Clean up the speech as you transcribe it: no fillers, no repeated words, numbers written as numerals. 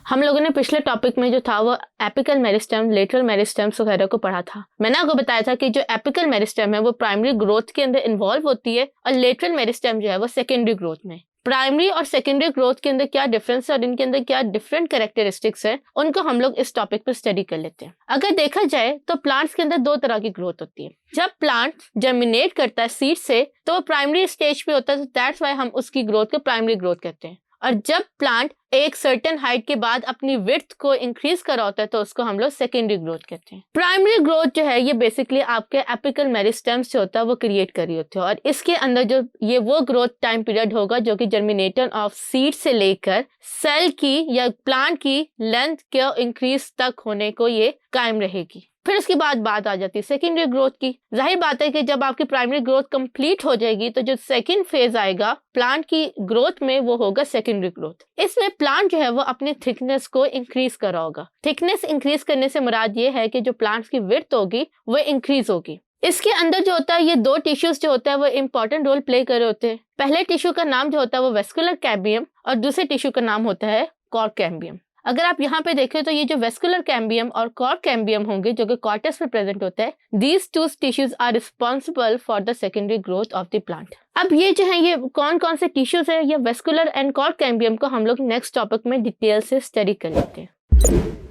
हम लोगों ने पिछले टॉपिक में जो था वो एपिकल मेरिस्टेम, लेटरल मेरिस्टेम्स वगैरह को पढ़ा था। मैंने आपको बताया था कि जो एपिकल मेरिस्टेम है वो प्राइमरी ग्रोथ के अंदर इन्वॉल्व होती है और लेटरल मेरिस्टेम जो है वो सेकेंडरी ग्रोथ में। प्राइमरी और सेकेंडरी ग्रोथ के अंदर क्या डिफरेंस है और इनके अंदर क्या डिफरेंट कैरेक्टरिस्टिक्स है, उनको हम लोग इस टॉपिक पर स्टडी कर लेते हैं। अगर देखा जाए तो प्लांट्स के अंदर दो तरह की ग्रोथ होती है। जब प्लांट जर्मिनेट करता है सीड से तो वो प्राइमरी स्टेज पे होता है, तो दैट्स व्हाई हम उसकी ग्रोथ को प्राइमरी ग्रोथ कहते हैं। और जब प्लांट एक सर्टेन हाइट के बाद अपनी विड्थ को इंक्रीज कर होता है तो उसको हम लोग सेकेंडरी ग्रोथ कहते हैं। प्राइमरी ग्रोथ जो है ये बेसिकली आपके एपिकल मेरिस्टेम्स जो होता है वो क्रिएट कर रही होती है और इसके अंदर जो ये वो ग्रोथ टाइम पीरियड होगा जो कि जर्मिनेशन ऑफ सीड से लेकर सेल की या प्लांट की लेंथ के इंक्रीज तक होने को ये कायम रहेगी। फिर उसके बाद बात आ जाती है सेकेंडरी ग्रोथ की। जाहिर बात है कि जब आपकी प्राइमरी ग्रोथ कंप्लीट हो जाएगी तो जो सेकेंड फेज आएगा प्लांट की ग्रोथ में वो होगा सेकेंडरी ग्रोथ। इसमें प्लांट जो है वो अपनी थिकनेस को इंक्रीज कर रहा होगा। थिकनेस इंक्रीज करने से मुराद ये है कि जो प्लांट्स की विड्थ होगी वो इंक्रीज होगी। इसके अंदर जो होता है ये दो टिश्यूज जो होता है वो इंपॉर्टेंट रोल प्ले कर रहे होते हैं। पहले टिश्यू का नाम जो होता है वो वेस्कुलर कैम्बियम और दूसरे टिश्यू का नाम होता है कॉर्क कैम्बियम। अगर आप यहाँ पे देखें तो ये जो वेस्कुलर कैम्बियम और कॉर्क कैम्बियम होंगे जो कि कॉर्टेक्स में प्रेजेंट होता है, these two tissues are responsible for the secondary growth of the plant. अब ये जो है ये कौन कौन से टिश्यूज है, ये वेस्कुलर एंड कॉर्क कैम्बियम को हम लोग नेक्स्ट टॉपिक में डिटेल से स्टडी कर लेते हैं।